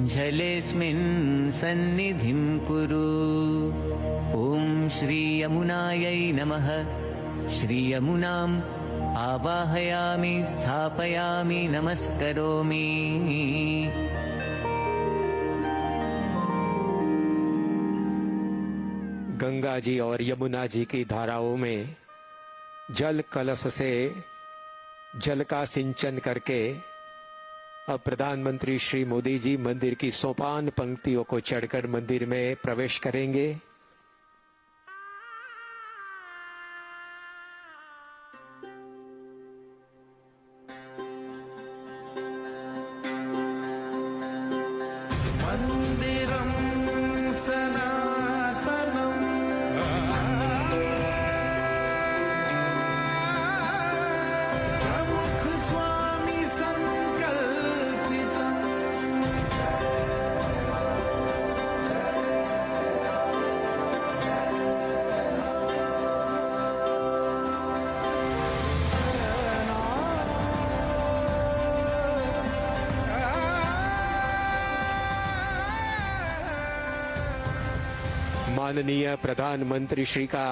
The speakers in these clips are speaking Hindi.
जलेऽस्मिन् सन्निधिं कुरु। ॐ श्री यमुनायै नमः। श्री यमुनाम् आवाहयामि, स्थापयामि, नमस्करोमि। गंगा जी और यमुना जी की धाराओं में जल कलश से जल का सिंचन करके अब प्रधानमंत्री श्री मोदी जी मंदिर की सोपान पंक्तियों को चढ़कर मंदिर में प्रवेश करेंगे। माननीय प्रधानमंत्री श्री का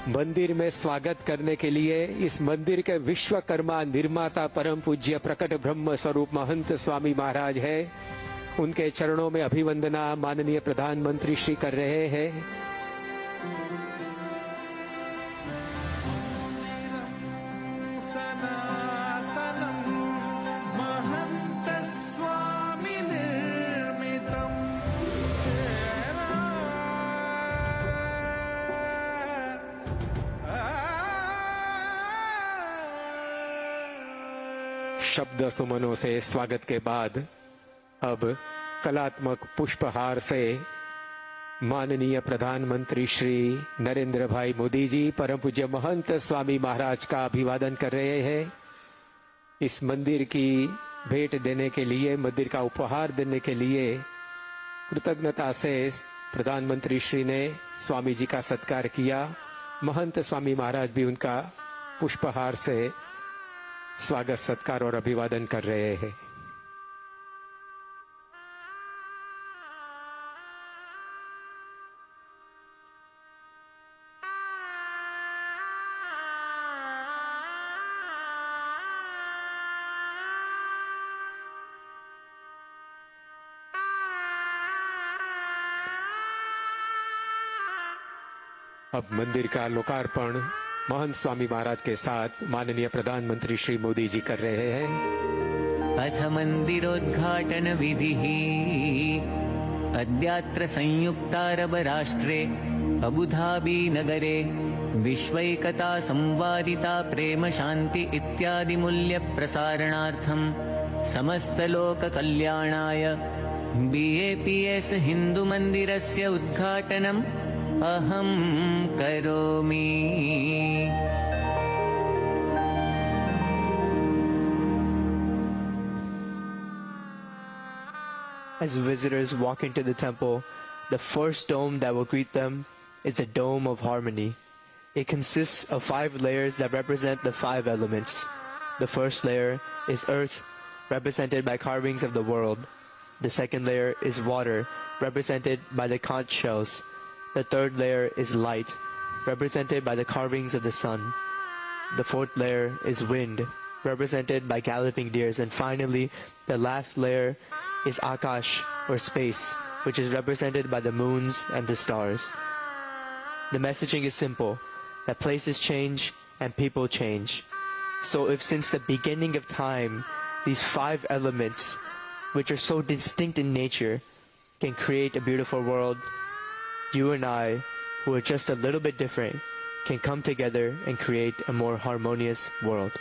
मंदिर में स्वागत करने के लिए इस मंदिर के विश्वकर्मा निर्माता परम पूज्य प्रकट ब्रह्म स्वरूप महंत स्वामी महाराज है। उनके चरणों में अभिवंदना माननीय प्रधानमंत्री श्री कर रहे हैं। शब्द सुमनों से स्वागत के बाद अब कलात्मक पुष्पहार से माननीय प्रधानमंत्री श्री नरेंद्र भाई मोदी जी परम पूज्य महंत स्वामी महाराज का अभिवादन कर रहे हैं। इस मंदिर की भेंट देने के लिए, मंदिर का उपहार देने के लिए कृतज्ञता से प्रधानमंत्री श्री ने स्वामी जी का सत्कार किया। महंत स्वामी महाराज भी उनका पुष्पहार से स्वागत, सत्कार और अभिवादन कर रहे हैं। अब मंदिर का लोकार्पण महंत स्वामी महाराज के साथ माननीय प्रधानमंत्री श्री मोदी जी कर रहे हैं। अथ मंदिरोद्घाटन विधिः। अद्यात्र संयुक्तारब राष्ट्रे अबुधाबी नगरे विश्वैकता संवादिता प्रेम शांति इत्यादि मूल्य प्रसारणार्थम समस्त लोक कल्याणाय BAPS हिंदू मंदिरस्य उद्घाटनम् अहं करोमि। As visitors walk into the temple, the first dome that will greet them is the Dome of Harmony. It consists of 5 layers that represent the 5 elements. The first layer is earth, represented by carvings of the world. The second layer is water, represented by the conch shells. The third layer is light, represented by the carvings of the sun. The fourth layer is wind, represented by galloping deers. And finally, the last layer is Akash, or space, which is represented by the moons and the stars. The messaging is simple, that places change and people change. So if since the beginning of time, these 5 elements, which are so distinct in nature, can create a beautiful world, you and I, who are just a little bit different, can come together and create a more harmonious world.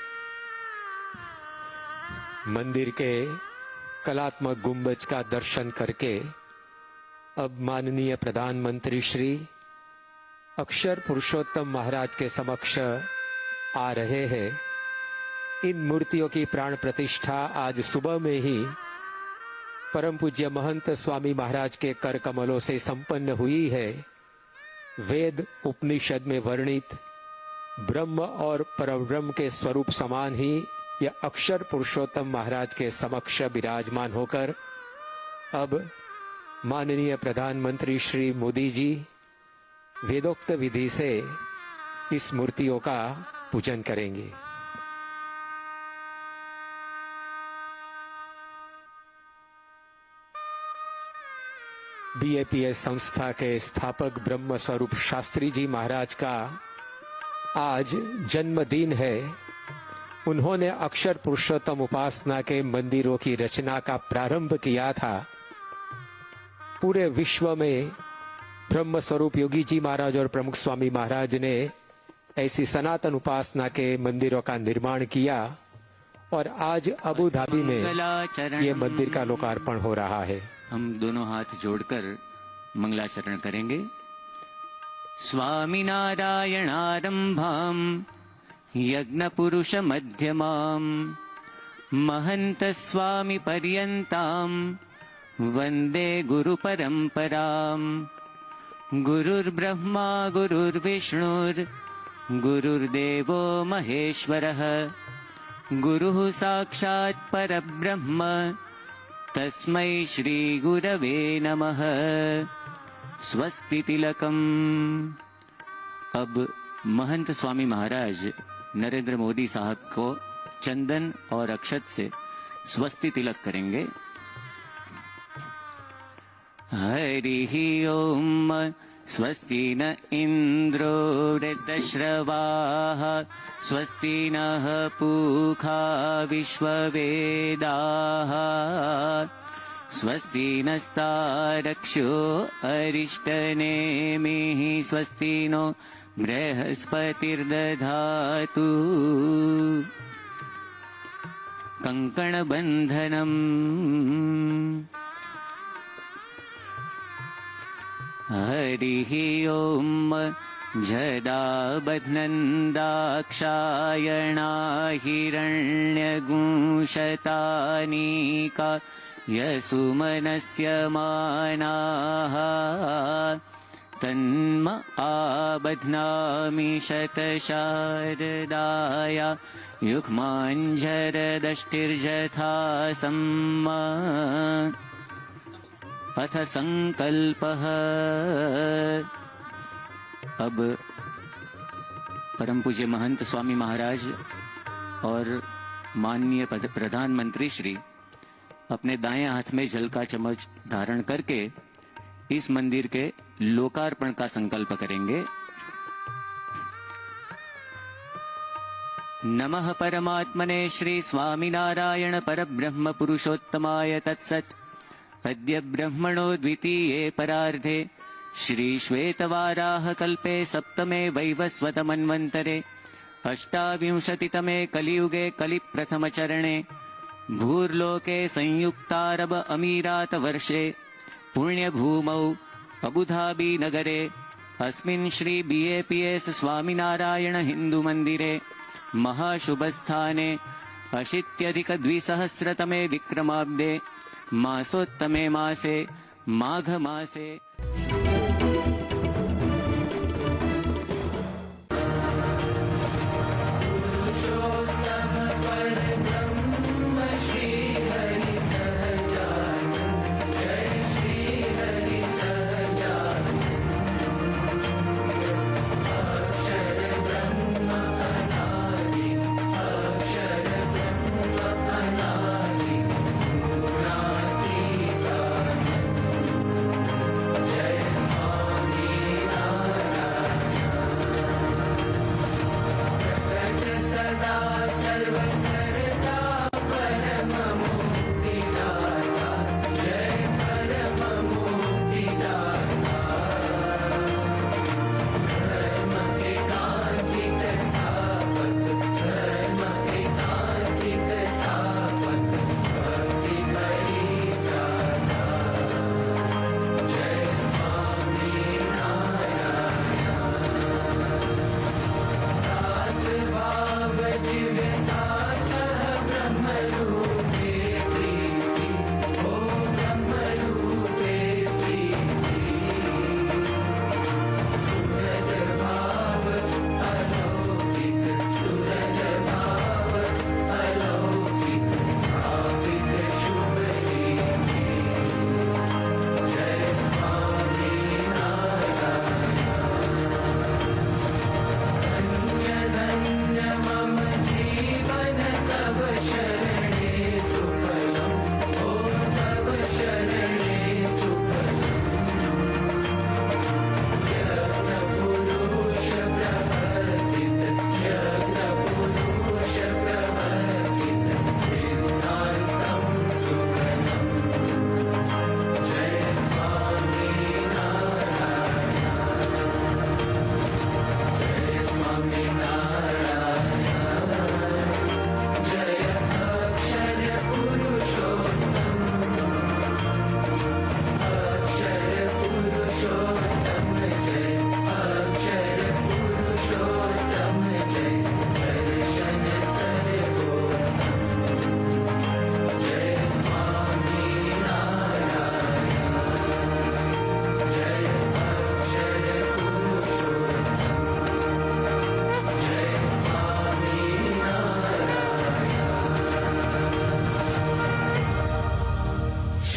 मंदिर के कलात्मक गुंबज का दर्शन करके अब माननीय प्रधानमंत्री श्री अक्षर पुरुषोत्तम महाराज के समक्ष आ रहे हैं। इन मूर्तियों की प्राण प्रतिष्ठा आज सुबह में ही परम पूज्य महंत स्वामी महाराज के कर कमलों से संपन्न हुई है। वेद उपनिषद में वर्णित ब्रह्म और परब्रह्म के स्वरूप समान ही यह अक्षर पुरुषोत्तम महाराज के समक्ष विराजमान होकर अब माननीय प्रधानमंत्री श्री मोदी जी वेदोक्त विधि से इस मूर्तियों का पूजन करेंगे। बीएपीएस संस्था के स्थापक ब्रह्म स्वरूप शास्त्री जी महाराज का आज जन्मदिन है। उन्होंने अक्षर पुरुषोत्तम उपासना के मंदिरों की रचना का प्रारंभ किया था। पूरे विश्व में ब्रह्म स्वरूप योगी जी महाराज और प्रमुख स्वामी महाराज ने ऐसी सनातन उपासना के मंदिरों का निर्माण किया और आज अबू धाबी में ये मंदिर का लोकार्पण हो रहा है। हम दोनों हाथ जोड़कर मंगलाचरण करेंगे। स्वामी नारायणारंभाम यज्ञ पुरुष मध्यमाम महंत स्वामी पर्यंताम वंदे गुरु परंपराम। गुरुर्ब्रह्मा गुरुर्विष्णुर् गुरुर्देवो महेश्वरः गुरुः साक्षात् परब्रह्म तस्मै श्री गुरवे नमः। स्वस्ति तिलकम। अब महंत स्वामी महाराज नरेंद्र मोदी साहब को चंदन और अक्षत से स्वस्ति तिलक करेंगे। हरि ओम। स्वस्ति न इंद्रो वृद्धश्रवाः स्वस्ति नः पूषा विश्ववेदाः स्वस्ति नस्तारक्षो अरिष्टनेमिः स्वस्ति नो बृहस्पतिर्दधातु। कंकणबन्धनम्। हरिः ओम। जदा बध्नन्दाक्षायणा हिरण्यगुंशतानीका यसुमनस्य मानाः तन्म आबध्नामि शतशारदाया युग्माञ्जरदष्टिर्यथा सम्मा। अथ संकल्पः। अब परम पूज्य महंत स्वामी महाराज और माननीय प्रधानमंत्री श्री अपने दाएं हाथ में जल का चम्मच धारण करके इस मंदिर के लोकार्पण का संकल्प करेंगे। नमः परमात्मने श्री स्वामिनारायण परब्रह्म पुरुषोत्तमाय तत्सत्। अद्य ब्रह्मणो द्वितीये परार्धे श्री श्वेतवाराह कल्पे सप्तमे वैवस्वत मन्वन्तरे अष्टाविंशतितमे कलियुगे कलिप्रथमचरणे भूर्लोके संयुक्तारब अमीरात वर्षे पुण्यभूमौ अबुधाबी नगरे अस्मिन् श्री बीएपीएस स्वामिनारायण हिंदू मंदिरे महाशुभस्थाने अशीत्यधिक-द्विसहस्रतमे विक्रमाब्दे मासोत्तमे मासे माघ मासे जय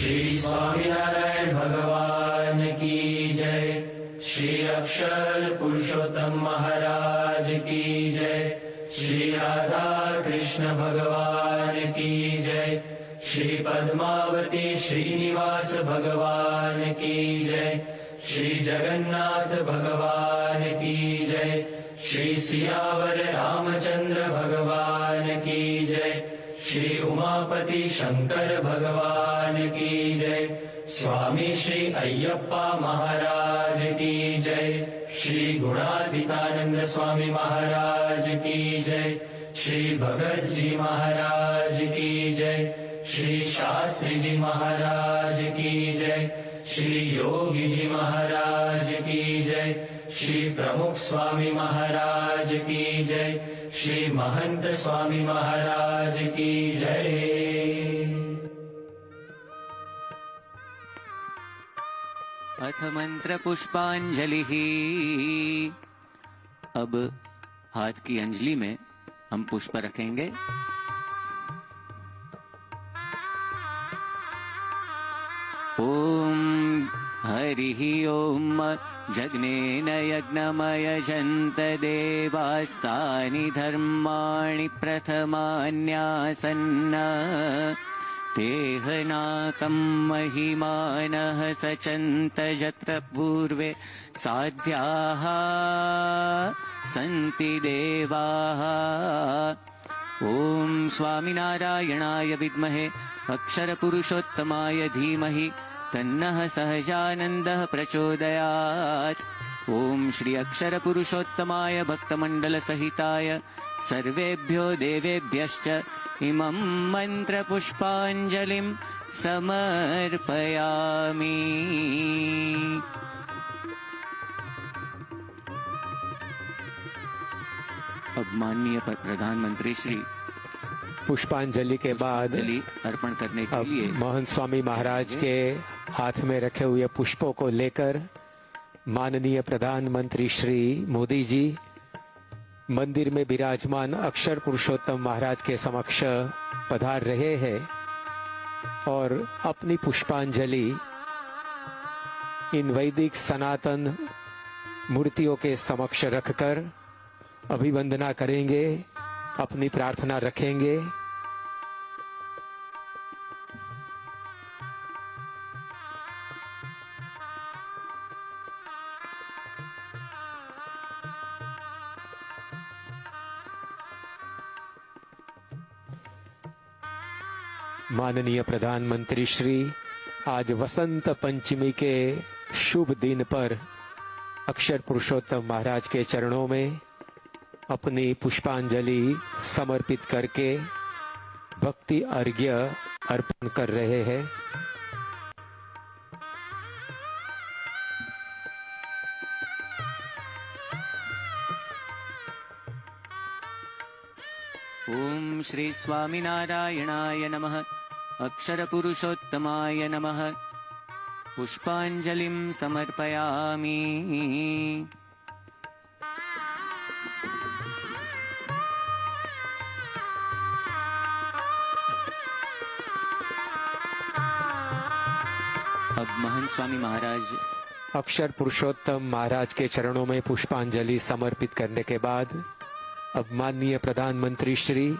श्री स्वामीनारायण भगवान की जय। श्री अक्षर पुरुषोत्तम महाराज की जय। श्री राधा कृष्ण भगवान की जय। श्री पद्मावती श्रीनिवास भगवान की जय। श्री जगन्नाथ भगवान की जय। श्री सियावर रामचंद्र भगवान की जय। श्री उमापति शंकर भगवान की जय। स्वामी श्री अय्यप्पा महाराज की जय। श्री गुणातीतानंद स्वामी महाराज की जय। श्री भगत जी महाराज की जय। श्री शास्त्री जी महाराज की जय। श्री योगी जी महाराज की जय। श्री प्रमुख स्वामी महाराज की जय। श्री महंत स्वामी महाराज की जय। अथ मंत्र पुष्पांजलि। अब हाथ की अंजलि में हम पुष्प रखेंगे। ओम हरिः ओम जग्नेन यज्ञमयजन्त देवास्तानि धर्माणि प्रथमान्यासन्न तेहनाकं महिमानः सचन्त यत्र पूर्वे साध्याः सन्ति देवाः। ओम स्वामिनारायणाय विद्महे अक्षरपुरुषोत्तमाय धीमहि तन्नः सहजानन्दः प्रचोदयात्। ओम श्री अक्षरपुरुषोत्तमाय भक्तमण्डलसहिताय सर्वेभ्यो देवेभ्यश्च इमं मन्त्रपुष्पाञ्जलिं समर्पयामि। अब माननीय प्रधानमंत्री श्री पुष्पांजलि के बाद अंजलि अर्पण करने के अब लिए महंत स्वामी महाराज के हाथ में रखे हुए पुष्पों को लेकर माननीय प्रधानमंत्री श्री मोदी जी मंदिर में विराजमान अक्षर पुरुषोत्तम महाराज के समक्ष पधार रहे हैं और अपनी पुष्पांजलि इन वैदिक सनातन मूर्तियों के समक्ष रखकर अभिवंदना करेंगे, अपनी प्रार्थना रखेंगे। माननीय प्रधानमंत्री श्री आज वसंत पंचमी के शुभ दिन पर अक्षर पुरुषोत्तम महाराज के चरणों में अपनी पुष्पांजलि समर्पित करके भक्ति अर्घ्य अर्पण कर रहे हैं। ओम श्री स्वामिनारायणाय नमः अक्षर पुरुषोत्तमाय नमः पुष्पांजलिं समर्पयामि। अब महंत स्वामी महाराज अक्षर पुरुषोत्तम महाराज के चरणों में पुष्पांजलि समर्पित करने के बाद अब माननीय प्रधानमंत्री श्री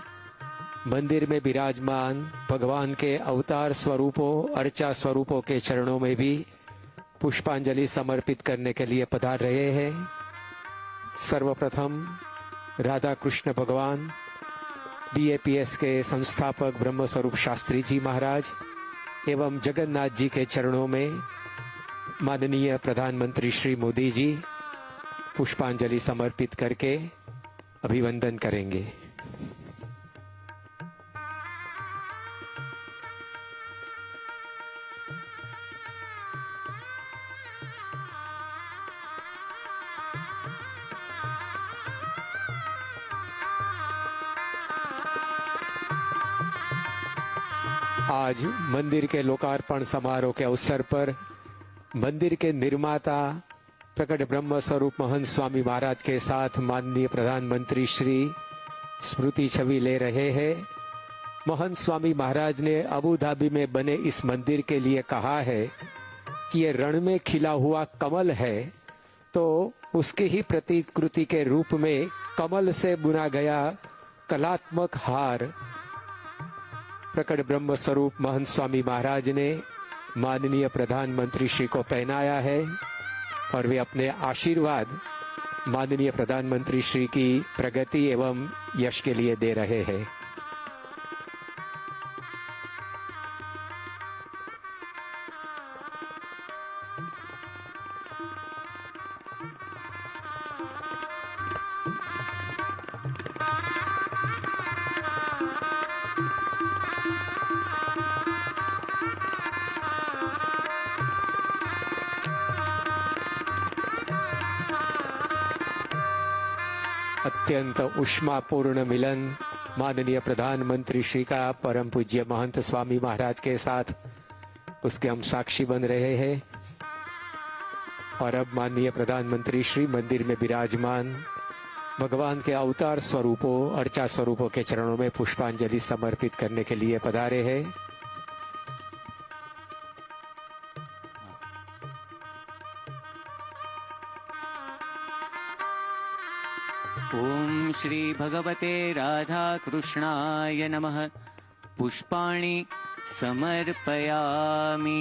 मंदिर में विराजमान भगवान के अवतार स्वरूपों अर्चा स्वरूपों के चरणों में भी पुष्पांजलि समर्पित करने के लिए पधार रहे हैं। सर्वप्रथम राधा कृष्ण भगवान BAPS के संस्थापक ब्रह्म स्वरूप शास्त्री जी महाराज एवं जगन्नाथ जी के चरणों में माननीय प्रधानमंत्री श्री मोदी जी पुष्पांजलि समर्पित करके अभिवंदन करेंगे। आज मंदिर के लोकार्पण समारोह के अवसर पर मंदिर के निर्माता प्रकट ब्रह्म स्वरूप महंत स्वामी महाराज के साथ माननीय प्रधानमंत्री श्री स्मृति छवि ले रहे हैं महंत स्वामी महाराज ने अबू धाबी में बने इस मंदिर के लिए कहा है कि ये रण में खिला हुआ कमल है, तो उसकी ही प्रतिकृति के रूप में कमल से बुना गया कलात्मक हार प्रकट ब्रह्म स्वरूप महंत स्वामी महाराज ने माननीय प्रधानमंत्री श्री को पहनाया है और वे अपने आशीर्वाद माननीय प्रधानमंत्री श्री की प्रगति एवं यश के लिए दे रहे हैं। अत्यंत उष्मापूर्ण मिलन माननीय प्रधानमंत्री श्री का परम पूज्य महंत स्वामी महाराज के साथ, उसके हम साक्षी बन रहे हैं। और अब माननीय प्रधानमंत्री श्री मंदिर में विराजमान भगवान के अवतार स्वरूपों अर्चा स्वरूपों के चरणों में पुष्पांजलि समर्पित करने के लिए पधारे हैं। ओम श्री भगवते राधा कृष्णाय नमः। पुष्पाणि समर्पयामि।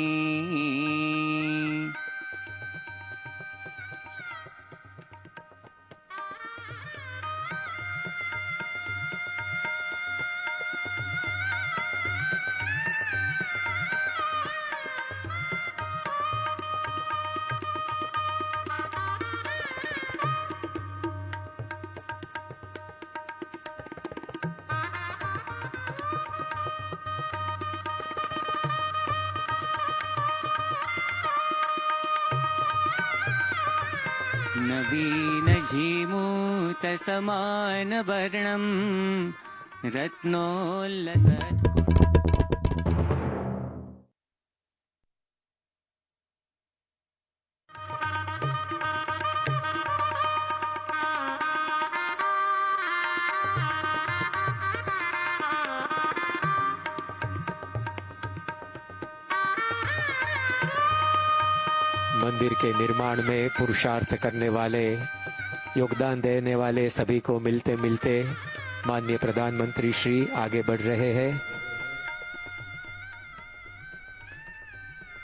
नवीन झीमूत समान वर्णम रत्नोल्लसत्। मंदिर के निर्माण में पुरुषार्थ करने वाले, योगदान देने वाले सभी को मिलते मिलते माननीय प्रधानमंत्री श्री आगे बढ़ रहे हैं।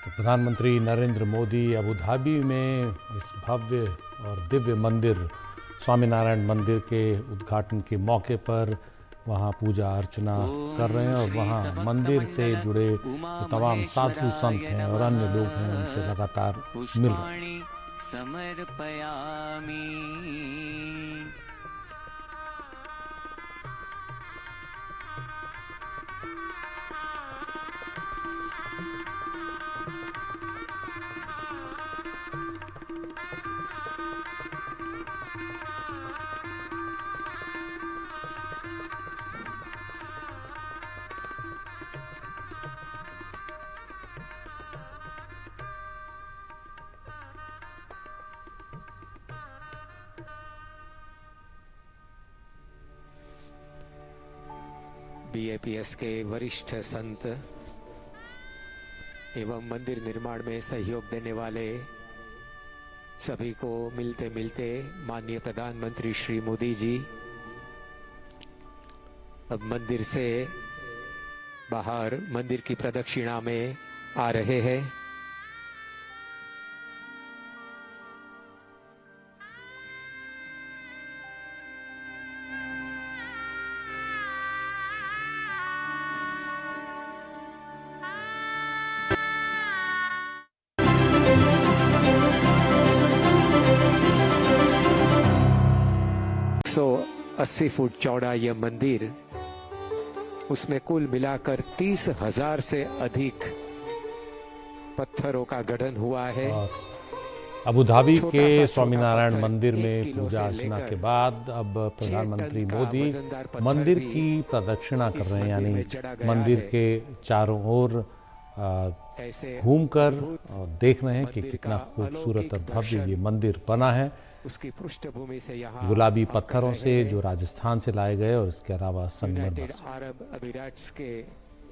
प्रधानमंत्री नरेंद्र मोदी अबू धाबी में इस भव्य और दिव्य मंदिर स्वामीनारायण मंदिर के उद्घाटन के मौके पर वहाँ पूजा अर्चना कर रहे हैं और वहाँ मंदिर से जुड़े जो तमाम साधु संत हैं और अन्य लोग हैं उनसे लगातार मिल रहे हैं। समर्पयामि। बीएपीएस के वरिष्ठ संत एवं मंदिर निर्माण में सहयोग देने वाले सभी को मिलते मिलते माननीय प्रधानमंत्री श्री मोदी जी अब मंदिर से बाहर मंदिर की प्रदक्षिणा में आ रहे हैं। तो 80 फुट चौड़ा यह मंदिर, उसमें कुल मिलाकर 30,000 से अधिक पत्थरों का गठन हुआ है। और अबू धाबी के स्वामीनारायण मंदिर में पूजा अर्चना के बाद अब प्रधानमंत्री मोदी मंदिर की प्रदक्षिणा कर रहे हैं, यानी मंदिर के चारों ओर घूमकर और देख रहे हैं कि कितना खूबसूरत और भव्य ये मंदिर बना है। उसकी पृष्ठभूमि से यहाँ गुलाबी पत्थरों से जो राजस्थान से लाए गए और इसके अलावा संगमरमर यूनाइटेड से। अरब अमीरात्स के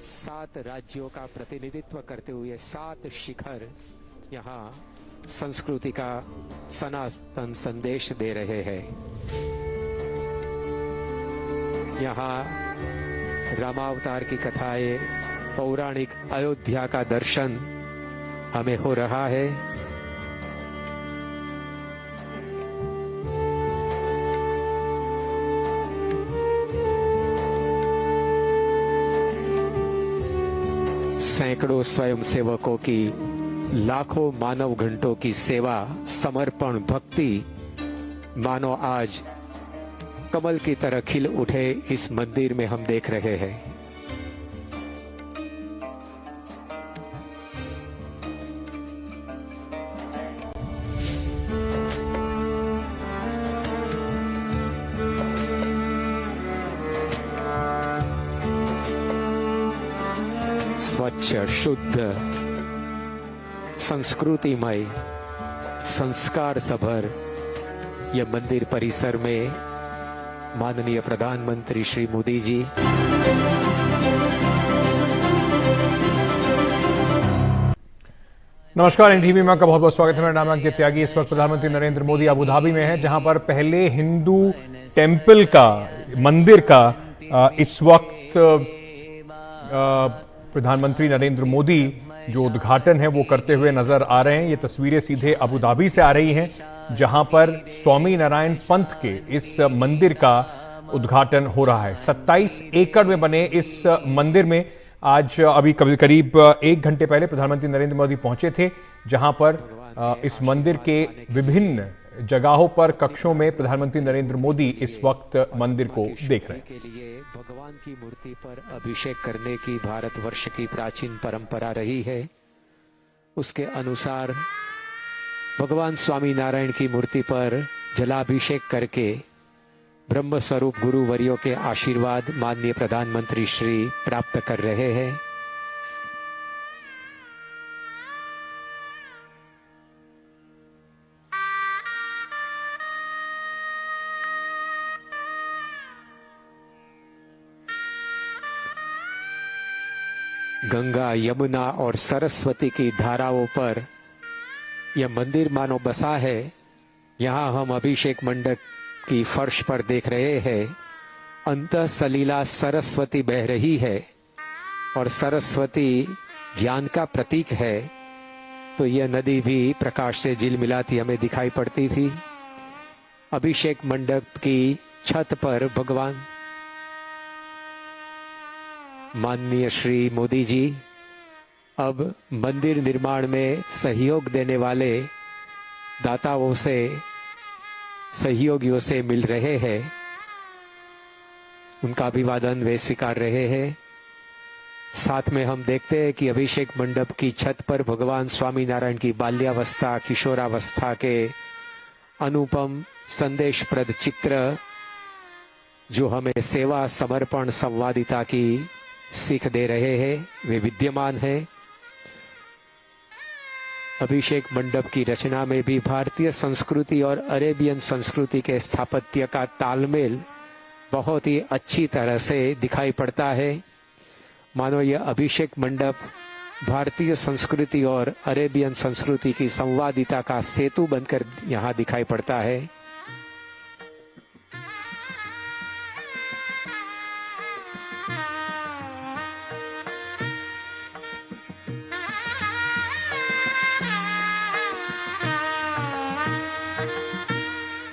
7 राज्यों का प्रतिनिधित्व करते हुए 7 शिखर यहाँ संस्कृति का सनातन संदेश दे रहे हैं। यहाँ रामावतार की कथाएं, पौराणिक अयोध्या का दर्शन हमें हो रहा है। सैकड़ों स्वयंसेवकों की, लाखों मानव घंटों की सेवा, समर्पण, भक्ति मानो आज कमल की तरह खिल उठे इस मंदिर में हम देख रहे हैं। स्वच्छ, शुद्ध, संस्कृतिमय, संस्कार सभर यह मंदिर परिसर में माननीय प्रधानमंत्री श्री मोदी जी नमस्कार, एनटीवी में आपका बहुत बहुत स्वागत है। मेरा नाम है अंकित त्यागी। इस वक्त प्रधानमंत्री नरेंद्र मोदी अबू धाबी में है, जहां पर पहले हिंदू टेंपल का, मंदिर का इस वक्त प्रधानमंत्री नरेंद्र मोदी जो उद्घाटन है वो करते हुए नजर आ रहे हैं। ये तस्वीरें सीधे अबू धाबी से आ रही हैं, जहां पर स्वामी नारायण पंथ के इस मंदिर का उद्घाटन हो रहा है। 27 एकड़ में बने इस मंदिर में आज अभी करीब 1 घंटे पहले प्रधानमंत्री नरेंद्र मोदी पहुंचे थे, जहां पर इस मंदिर के विभिन्न जगहों पर, कक्षों में प्रधानमंत्री नरेंद्र मोदी इस वक्त मंदिर को देख रहे हैं। के लिए भगवान की मूर्ति पर अभिषेक करने की भारतवर्ष की प्राचीन परंपरा रही है। उसके अनुसार भगवान स्वामी नारायण की मूर्ति पर जलाभिषेक करके ब्रह्म स्वरूप गुरुवर्यों के आशीर्वाद माननीय प्रधानमंत्री श्री प्राप्त कर रहे हैं। गंगा, यमुना और सरस्वती की धाराओं पर यह मंदिर मानो बसा है। यहाँ हम अभिषेक मंडप की फर्श पर देख रहे हैं, अंतः सलीला सरस्वती बह रही है और सरस्वती ज्ञान का प्रतीक है। तो यह नदी भी प्रकाश से झिलमिलाती हमें दिखाई पड़ती थी। अभिषेक मंडप की छत पर भगवान माननीय श्री मोदी जी अब मंदिर निर्माण में सहयोग देने वाले दाताओं से, सहयोगियों से मिल रहे हैं, उनका अभिवादन वे स्वीकार रहे हैं। साथ में हम देखते हैं कि अभिषेक मंडप की छत पर भगवान स्वामी नारायण की बाल्यावस्था, किशोरावस्था के अनुपम संदेशप्रद चित्र जो हमें सेवा, समर्पण, संवादिता की सीख दे रहे हैं, वे विद्यमान है। अभिषेक मंडप की रचना में भी भारतीय संस्कृति और अरेबियन संस्कृति के स्थापत्य का तालमेल बहुत ही अच्छी तरह से दिखाई पड़ता है। मानो यह अभिषेक मंडप भारतीय संस्कृति और अरेबियन संस्कृति की संवादिता का सेतु बनकर यहाँ दिखाई पड़ता है।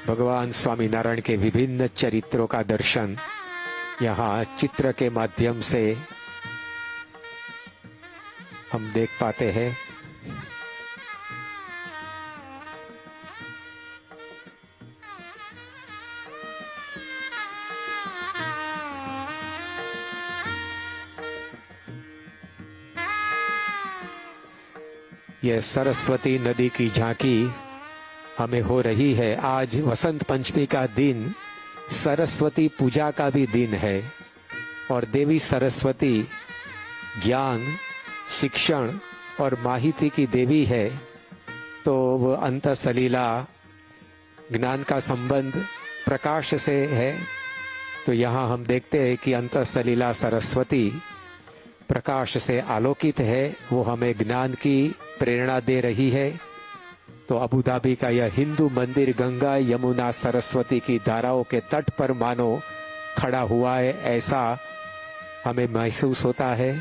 भगवान स्वामी नारायण के विभिन्न चरित्रों का दर्शन यहाँ चित्र के माध्यम से हम देख पाते हैं। यह सरस्वती नदी की झांकी हमें हो रही है। आज वसंत पंचमी का दिन सरस्वती पूजा का भी दिन है और देवी सरस्वती ज्ञान, शिक्षण और माहिती की देवी है, तो वो अंतः सलीला ज्ञान का संबंध प्रकाश से है। तो यहाँ हम देखते हैं कि अंतः सलीला सरस्वती प्रकाश से आलोकित है, वो हमें ज्ञान की प्रेरणा दे रही है। तो अबू धाबी का यह हिंदू मंदिर गंगा यमुना सरस्वती की धाराओं के तट पर मानो खड़ा हुआ है, ऐसा हमें महसूस होता है।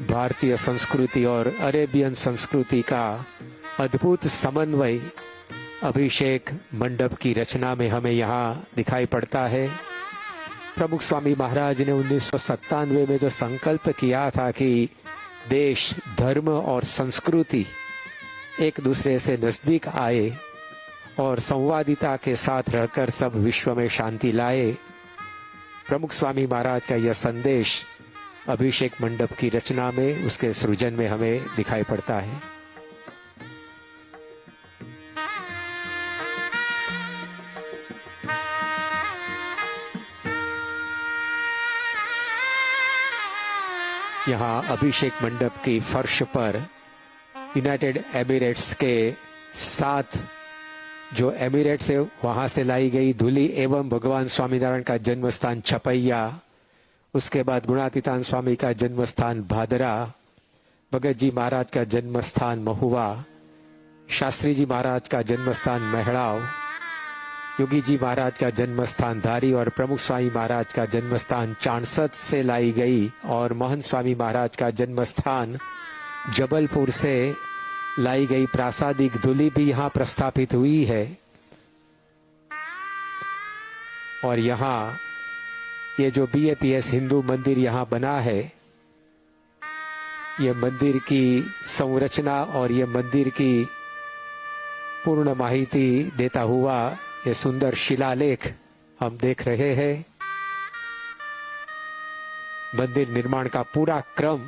भारतीय संस्कृति और अरेबियन संस्कृति का अद्भुत समन्वय अभिषेक मंडप की रचना में हमें यहाँ दिखाई पड़ता है। प्रमुख स्वामी महाराज ने 1997 में जो संकल्प किया था कि देश, धर्म और संस्कृति एक दूसरे से नजदीक आए और संवादिता के साथ रहकर सब विश्व में शांति लाए, प्रमुख स्वामी महाराज का यह संदेश अभिषेक मंडप की रचना में, उसके सृजन में हमें दिखाई पड़ता है। यहाँ अभिषेक मंडप की फर्श पर यूनाइटेड एमिरेट्स के 7 जो एमिरेट्स है वहां से लाई गई धूली एवं भगवान स्वामीनारायण का जन्म स्थान छपैया, उसके बाद गुणातीतान स्वामी का जन्म स्थान भादरा, भगत जी महाराज का जन्म स्थान महुआ, शास्त्री जी महाराज का जन्म स्थान महड़ाव, योगी जी महाराज का जन्म स्थान धारी और प्रमुख स्वामी महाराज का जन्म स्थान चाणसद से लाई गई, और महंत स्वामी महाराज का जन्म स्थान जबलपुर से लाई गई प्रासादिक धूली भी यहाँ प्रस्थापित हुई है। और यहाँ ये जो BAPS हिंदू मंदिर यहाँ बना है, ये मंदिर की संरचना और ये मंदिर की पूर्ण माहिती देता हुआ ये सुंदर शिलालेख हम देख रहे हैं। मंदिर निर्माण का पूरा क्रम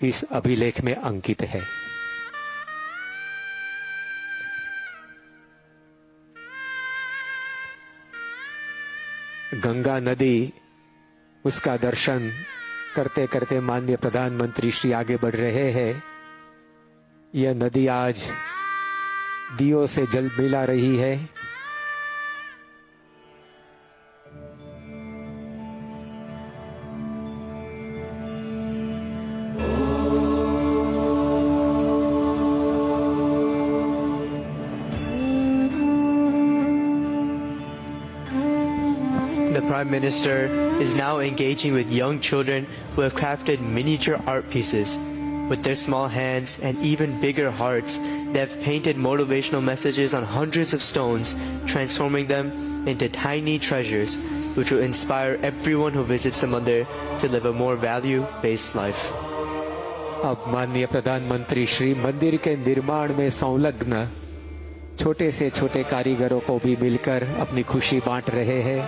इस अभिलेख में अंकित है। गंगा नदी, उसका दर्शन करते करते माननीय प्रधानमंत्री श्री आगे बढ़ रहे हैं। यह नदी आज दियों से जल मिला रही है। The Prime Minister is now engaging with young children who have crafted miniature art pieces. With their small hands and even bigger hearts, they have painted motivational messages on hundreds of stones, transforming them into tiny treasures which will inspire everyone who visits the mandir to live a more value-based life. अब माननीय प्रधानमंत्री श्री मंदिर के निर्माण में संलग्न छोटे से छोटे कारीगरों को भी मिलकर अपनी खुशी बांट रहे हैं।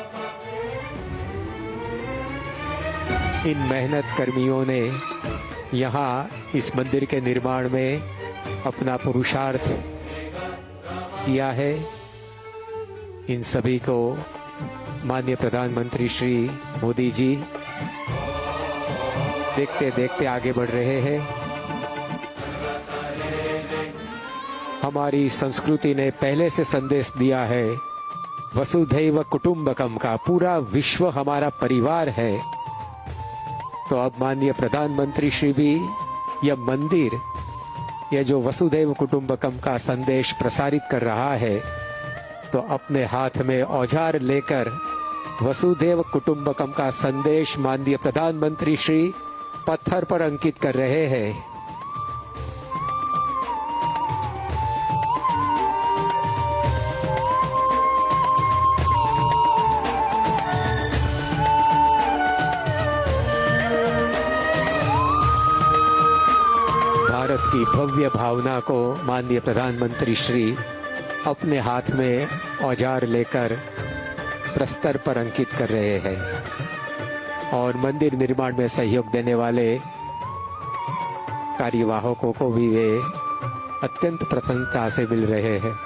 इन मेहनत कर्मियों ने यहाँ इस मंदिर के निर्माण में अपना पुरुषार्थ दिया है। इन सभी को माननीय प्रधानमंत्री श्री मोदी जी देखते देखते आगे बढ़ रहे हैं। हमारी संस्कृति ने पहले से संदेश दिया है, वसुधैव कुटुंबकम का, पूरा विश्व हमारा परिवार है। तो अब माननीय प्रधानमंत्री श्री भी यह मंदिर, यह जो वसुधैव कुटुंबकम का संदेश प्रसारित कर रहा है, तो अपने हाथ में औजार लेकर वसुधैव कुटुंबकम का संदेश माननीय प्रधानमंत्री श्री पत्थर पर अंकित कर रहे हैं। भारत की भव्य भावना को माननीय प्रधानमंत्री श्री अपने हाथ में औजार लेकर प्रस्तर पर अंकित कर रहे हैं और मंदिर निर्माण में सहयोग देने वाले कार्यवाहकों को भी वे अत्यंत प्रसन्नता से मिल रहे हैं।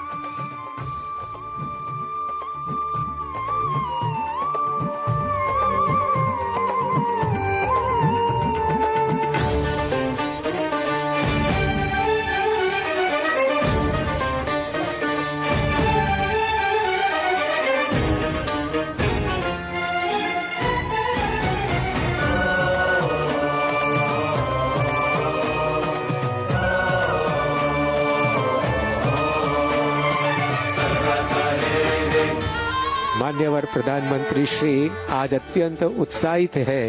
मान्यवर प्रधानमंत्री श्री आज अत्यंत उत्साहित है।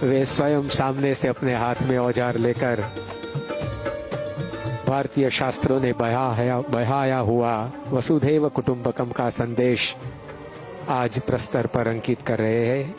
वे स्वयं सामने से अपने हाथ में औजार लेकर भारतीय शास्त्रों ने बहाया हुआ वसुधैव कुटुंबकम का संदेश आज प्रस्तर पर अंकित कर रहे हैं।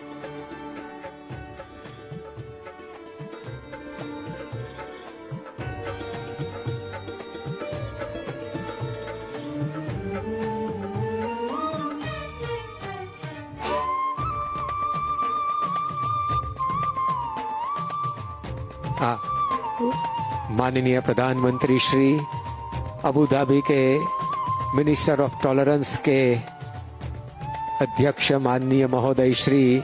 माननीय प्रधानमंत्री श्री अबू धाबी के मिनिस्टर ऑफ टॉलरेंस के अध्यक्ष माननीय महोदय श्री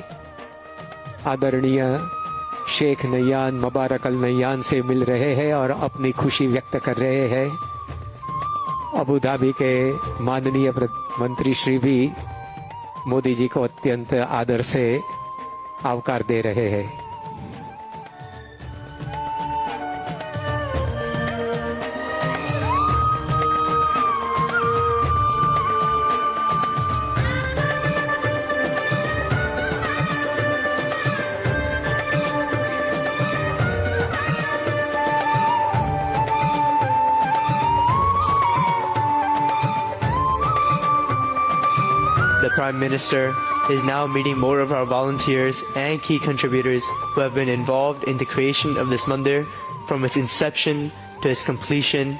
आदरणीय शेख नैयान मुबारक अल नैयान से मिल रहे हैं और अपनी खुशी व्यक्त कर रहे हैं। अबू धाबी के माननीय मंत्री श्री भी मोदी जी को अत्यंत आदर से आवकार दे रहे हैं। The Prime Minister is now meeting more of our volunteers and key contributors who have been involved in the creation of this mandir from its inception to its completion.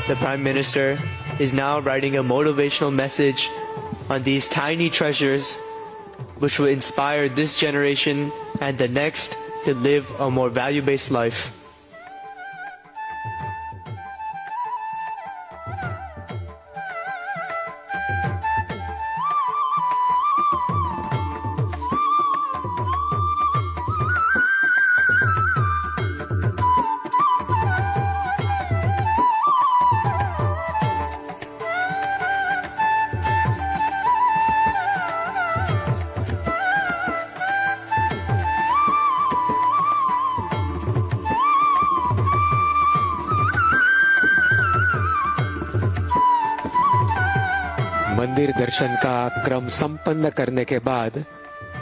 The Prime Minister is now writing a motivational message on these tiny treasures which will inspire this generation and the next to live a more value-based life. मंदिर दर्शन का क्रम संपन्न करने के बाद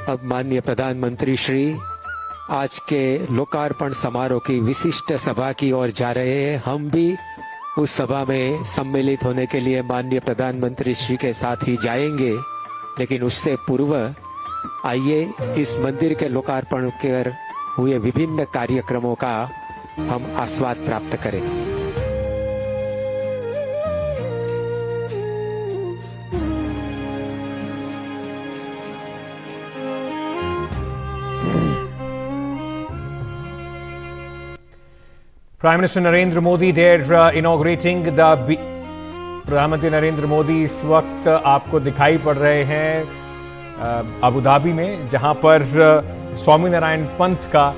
अब माननीय प्रधानमंत्री श्री आज के लोकार्पण समारोह की विशिष्ट सभा की ओर जा रहे हैं। हम भी उस सभा में सम्मिलित होने के लिए माननीय प्रधानमंत्री श्री के साथ ही जाएंगे, लेकिन उससे पूर्व आइए इस मंदिर के लोकार्पण कर हुए विभिन्न कार्यक्रमों का हम आस्वाद प्राप्त करें। Prime Minister Narendra Modi there inaugurating the प्रधानमंत्री नरेंद्र मोदी इस वक्त आपको दिखाई पड़ रहे हैं अबू धाबी में, जहां पर स्वामीनारायण पंथ का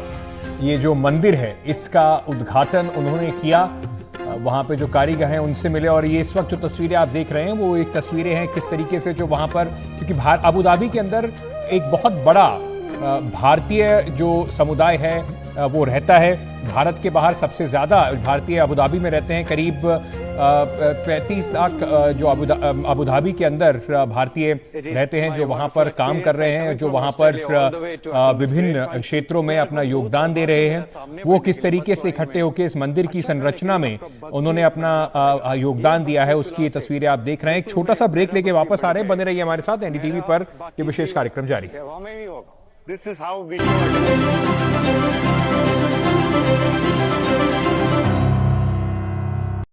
ये जो मंदिर है इसका उद्घाटन उन्होंने किया। वहां पे जो कारीगर हैं उनसे मिले और ये इस वक्त जो तस्वीरें आप देख रहे हैं वो एक तस्वीरें हैं किस तरीके से जो वहां पर, क्योंकि अबू धाबी के अंदर एक बहुत बड़ा भारतीय जो समुदाय है वो रहता है। भारत के बाहर सबसे ज़्यादा भारतीय अबू धाबी में रहते हैं, करीब 35 लाख जो अबू धाबी के अंदर भारतीय रहते हैं, जो वहाँ पर काम कर रहे हैं, जो वहाँ पर विभिन्न क्षेत्रों में अपना योगदान दे रहे हैं। वो किस तरीके से इकट्ठे होकर इस मंदिर की संरचना में उन्होंने अपना योगदान दिया है, उसकी तस्वीरें आप देख रहे हैं। एक छोटा सा ब्रेक लेके वापस आ रहे हैं, बने रहिए हमारे साथ। एनडीटीवी पर ये विशेष कार्यक्रम जारी है। This is how we should.